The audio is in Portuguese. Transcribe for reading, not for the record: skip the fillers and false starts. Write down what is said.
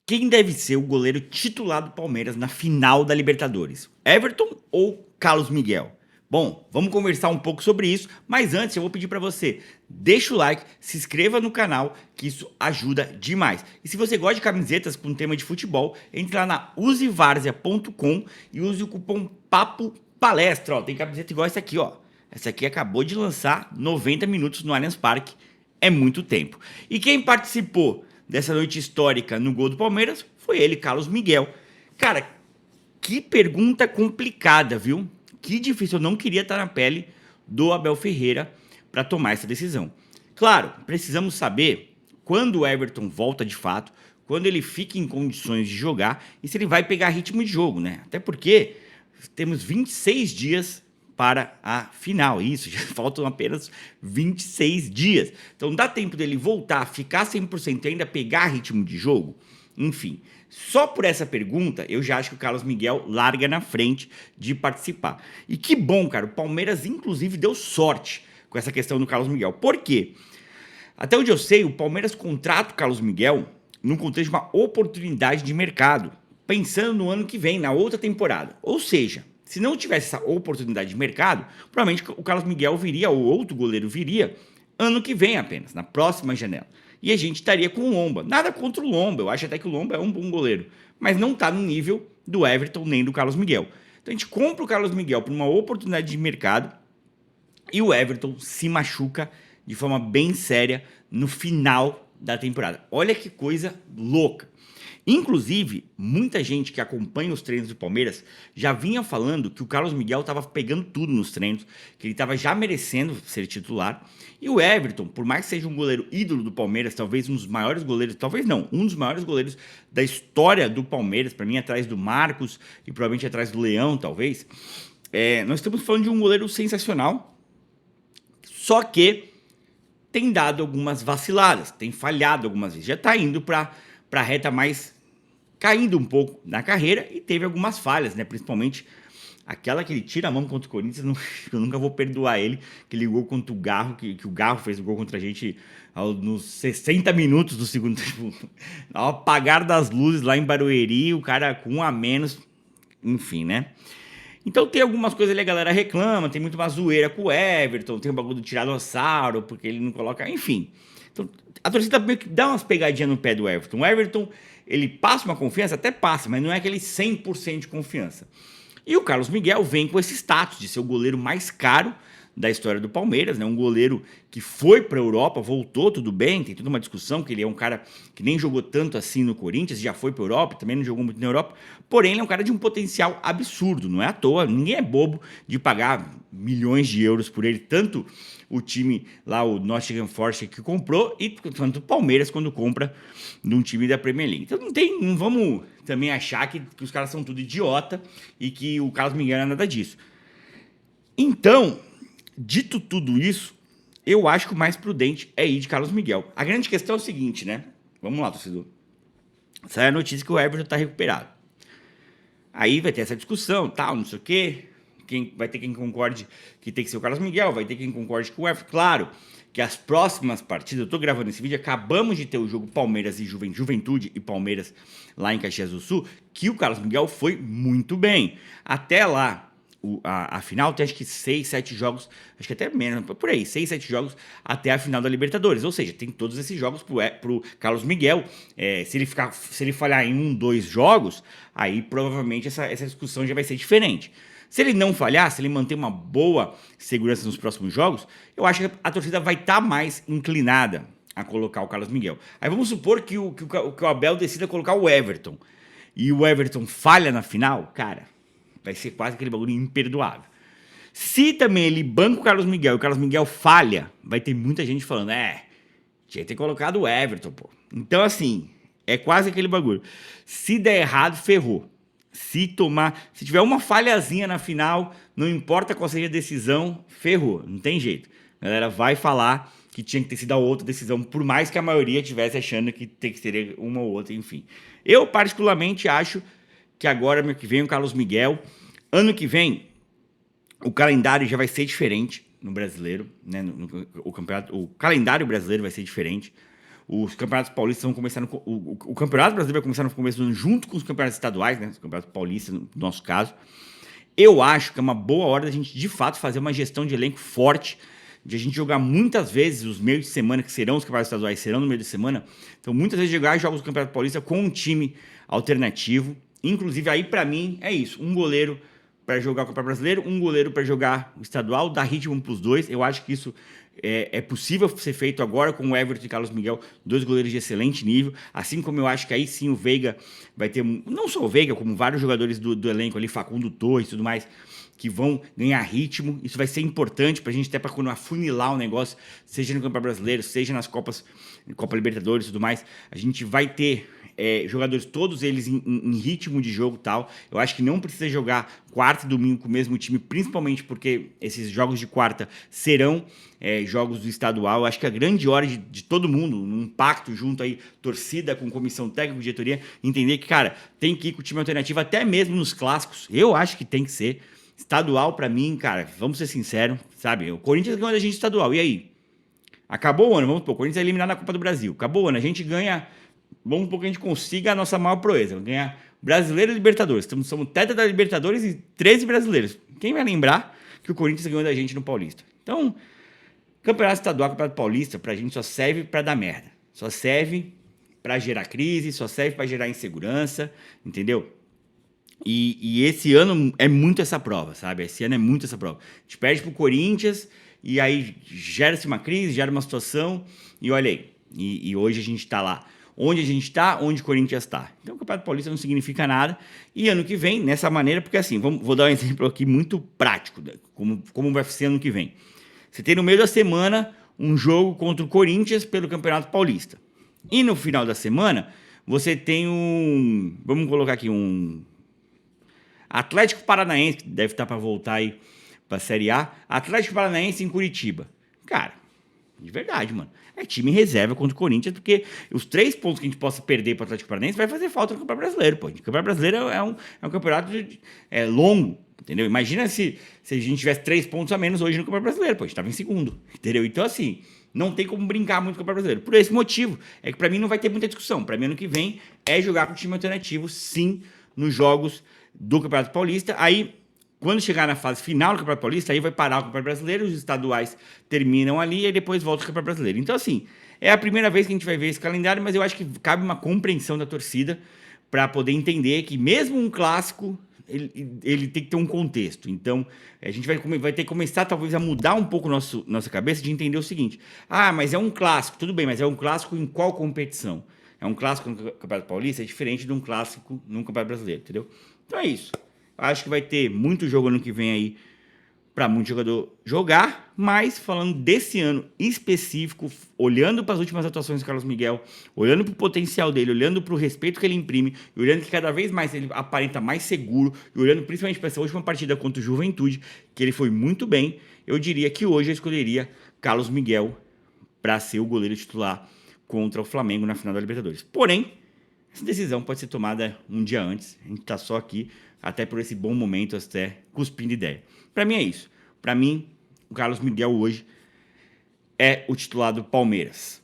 Quem deve ser o goleiro titular do Palmeiras na final da Libertadores? Everton ou Carlos Miguel? Bom, vamos conversar um pouco sobre isso, mas antes eu vou pedir para você, deixa o like, se inscreva no canal, que isso ajuda demais. E se você gosta de camisetas com tema de futebol, entre lá na usevarzia.com e use o cupom PAPO PALESTRA. Ó, tem camiseta igual essa aqui, ó. Essa aqui acabou de lançar 90 minutos no Allianz Parque, é muito tempo. E quem participou dessa noite histórica no gol do Palmeiras foi ele, Carlos Miguel. Cara, que pergunta complicada, viu? Que difícil, eu não queria estar na pele do Abel Ferreira para tomar essa decisão. Claro, precisamos saber quando o Everton volta de fato, quando ele fica em condições de jogar e se ele vai pegar ritmo de jogo, né? Até porque temos 26 dias para a final. Isso, já faltam apenas 26 dias. Então dá tempo dele voltar, ficar 100% e ainda pegar ritmo de jogo? Enfim, só por essa pergunta, eu já acho que o Carlos Miguel larga na frente de participar. E que bom, cara, o Palmeiras inclusive deu sorte com essa questão do Carlos Miguel. Por quê? Até onde eu sei, o Palmeiras contrata o Carlos Miguel no contexto de uma oportunidade de mercado, pensando no ano que vem, na outra temporada. Ou seja, se não tivesse essa oportunidade de mercado, provavelmente o Carlos Miguel viria, ou outro goleiro viria, ano que vem apenas, na próxima janela. E a gente estaria com o Lomba. Nada contra o Lomba, eu acho até que o Lomba é um bom goleiro, mas não está no nível do Everton nem do Carlos Miguel. Então a gente compra o Carlos Miguel por uma oportunidade de mercado e o Everton se machuca de forma bem séria no final da temporada. Olha que coisa louca. Inclusive, muita gente que acompanha os treinos do Palmeiras já vinha falando que o Carlos Miguel estava pegando tudo nos treinos, que ele estava já merecendo ser titular. E o Everton, por mais que seja um goleiro ídolo do Palmeiras, talvez um dos maiores goleiros, talvez não, um dos maiores goleiros da história do Palmeiras, para mim atrás do Marcos e provavelmente atrás do Leão, talvez. Nós estamos falando de um goleiro sensacional, só que tem dado algumas vaciladas, tem falhado algumas vezes, já está indo para a reta mais caindo um pouco na carreira e teve algumas falhas, né? Principalmente aquela que ele tira a mão contra o Corinthians, eu nunca vou perdoar ele, aquele gol contra o Garro, que o Garro fez o gol contra a gente nos 60 minutos do segundo tempo, ao apagar das luzes lá em Barueri, o cara com um a menos, enfim, né? Então tem algumas coisas ali, a galera reclama, tem muito uma zoeira com o Everton, tem o bagulho do Tiranossauro, porque ele não coloca, enfim. Então, a torcida meio que dá umas pegadinhas no pé do Everton. O Everton, ele passa uma confiança, até passa, mas não é aquele 100% de confiança. E o Carlos Miguel vem com esse status de ser o goleiro mais caro da história do Palmeiras, né? Um goleiro que foi para a Europa, voltou, tudo bem, tem toda uma discussão que ele é um cara que nem jogou tanto assim no Corinthians, já foi para a Europa, também não jogou muito na Europa, porém ele é um cara de um potencial absurdo, não é à toa, ninguém é bobo de pagar milhões de euros por ele, tanto o time lá, o Nottingham Forest, que comprou, e tanto o Palmeiras quando compra de um time da Premier League. Então não vamos também achar que os caras são tudo idiota e que o Carlos Miguel não é nada disso. Então, dito tudo isso, eu acho que o mais prudente é ir de Carlos Miguel. A grande questão é o seguinte, né? Vamos lá, torcedor. Sai a notícia que o Everton está recuperado. Aí vai ter essa discussão, tal, não sei o quê. Vai ter quem concorde que tem que ser o Carlos Miguel, vai ter quem concorde com o Everton. Claro que as próximas partidas, eu estou gravando esse vídeo, acabamos de ter o jogo Palmeiras e Juventude e Palmeiras lá em Caxias do Sul, que o Carlos Miguel foi muito bem. Até lá, a final tem acho que 6, 7 jogos, acho que até menos, por aí, 6, 7 jogos até a final da Libertadores. Ou seja, tem todos esses jogos pro Carlos Miguel. Se ele falhar em 1, 2 jogos, aí provavelmente essa discussão já vai ser diferente. Se ele não falhar, se ele manter uma boa segurança nos próximos jogos, eu acho que a torcida vai estar mais inclinada a colocar o Carlos Miguel. Aí vamos supor que o Abel decida colocar o Everton. E o Everton falha na final, cara, vai ser quase aquele bagulho imperdoável. Se também ele banca o Carlos Miguel e o Carlos Miguel falha, vai ter muita gente falando, tinha que ter colocado o Everton, pô. Então, assim, é quase aquele bagulho. Se der errado, ferrou. Se tiver uma falhazinha na final, não importa qual seja a decisão, ferrou, não tem jeito. A galera vai falar que tinha que ter sido a outra decisão, por mais que a maioria estivesse achando que tem que ser uma ou outra, enfim. Eu, particularmente, acho que agora, ano que vem, o Carlos Miguel. Ano que vem, o calendário já vai ser diferente no brasileiro, né? O calendário brasileiro vai ser diferente. Os campeonatos paulistas vão começar o Campeonato Brasileiro vai começar no começo do ano junto com os campeonatos estaduais, né? Os campeonatos paulistas, no nosso caso. Eu acho que é uma boa hora da gente, de fato, fazer uma gestão de elenco forte, de a gente jogar muitas vezes os meios de semana, que serão os campeonatos estaduais, serão no meio de semana. Então, muitas vezes jogar jogos do Campeonato Paulista com um time alternativo. Inclusive, aí para mim, é isso. Um goleiro para jogar o Campeonato Brasileiro, um goleiro para jogar o estadual, dar ritmo para os dois. Eu acho que isso é possível ser feito agora com o Everton e Carlos Miguel, dois goleiros de excelente nível. Assim como eu acho que aí sim o Veiga vai ter, não só o Veiga, como vários jogadores do elenco ali, Facundo Torres e tudo mais, que vão ganhar ritmo. Isso vai ser importante para a gente, até para quando afunilar o negócio, seja no Campeonato Brasileiro, seja nas Copa Libertadores e tudo mais. A gente vai ter jogadores, todos eles em ritmo de jogo e tal. Eu acho que não precisa jogar quarta e domingo com o mesmo time, principalmente porque esses jogos de quarta serão jogos do estadual. Eu acho que é a grande hora de todo mundo, num pacto junto aí, torcida com comissão técnica, diretoria, entender que, cara, tem que ir com o time alternativo, até mesmo nos clássicos. Eu acho que tem que ser. Estadual, pra mim, cara, vamos ser sinceros, sabe? O Corinthians ganhou da gente estadual, e aí? Acabou o ano, vamos supor, o Corinthians é eliminado na Copa do Brasil. Acabou o ano, a gente ganha, vamos supor que a gente consiga a nossa maior proeza, ganhar Brasileiro e Libertadores. Somos tetra da Libertadores e 13 brasileiros. Quem vai lembrar que o Corinthians ganhou da gente no Paulista? Então, Campeonato Estadual, Campeonato Paulista, pra gente só serve pra dar merda. Só serve pra gerar crise, só serve pra gerar insegurança, entendeu? E esse ano é muito essa prova, sabe? Esse ano é muito essa prova. A gente perde pro Corinthians e aí gera-se uma crise, gera uma situação e olha aí. E hoje a gente tá lá. Onde a gente tá, onde o Corinthians tá. Então o Campeonato Paulista não significa nada. E ano que vem, nessa maneira, porque assim, vou dar um exemplo aqui muito prático, né? Como vai ser ano que vem. Você tem no meio da semana um jogo contra o Corinthians pelo Campeonato Paulista. E no final da semana, você tem vamos colocar aqui Atlético Paranaense, que deve estar para voltar aí para a Série A. Atlético Paranaense em Curitiba. Cara, de verdade, mano. É time reserva contra o Corinthians, porque os 3 pontos que a gente possa perder para o Atlético Paranaense vai fazer falta no Campeonato Brasileiro, pô. O Campeonato Brasileiro é um campeonato longo, entendeu? Imagina se a gente tivesse 3 pontos a menos hoje no Campeonato Brasileiro, pô. A gente estava em segundo, entendeu? Então, assim, não tem como brincar muito com o Campeonato Brasileiro. Por esse motivo, é que para mim não vai ter muita discussão. Para mim, ano que vem, é jogar com o time alternativo, sim, nos jogos do Campeonato Paulista. Aí, quando chegar na fase final do Campeonato Paulista, aí vai parar o Campeonato Brasileiro, os estaduais terminam ali e aí depois volta o Campeonato Brasileiro. Então, assim, é a primeira vez que a gente vai ver esse calendário, mas eu acho que cabe uma compreensão da torcida para poder entender que mesmo um clássico, ele tem que ter um contexto. Então, a gente vai ter que começar talvez a mudar um pouco nossa cabeça de entender o seguinte: ah, mas é um clássico, tudo bem, mas é um clássico em qual competição? É um clássico no Campeonato Paulista, é diferente de um clássico no Campeonato Brasileiro, entendeu? Então é isso. Acho que vai ter muito jogo ano que vem aí para muito jogador jogar, mas falando desse ano específico, olhando para as últimas atuações do Carlos Miguel, olhando para o potencial dele, olhando para o respeito que ele imprime, e olhando que cada vez mais ele aparenta mais seguro, e olhando principalmente para essa última partida contra o Juventude, que ele foi muito bem, eu diria que hoje eu escolheria Carlos Miguel para ser o goleiro titular contra o Flamengo na final da Libertadores. Porém, essa decisão pode ser tomada um dia antes. A gente está só aqui, até por esse bom momento, até cuspindo ideia. Para mim é isso. Para mim, o Carlos Miguel hoje é o titular do Palmeiras.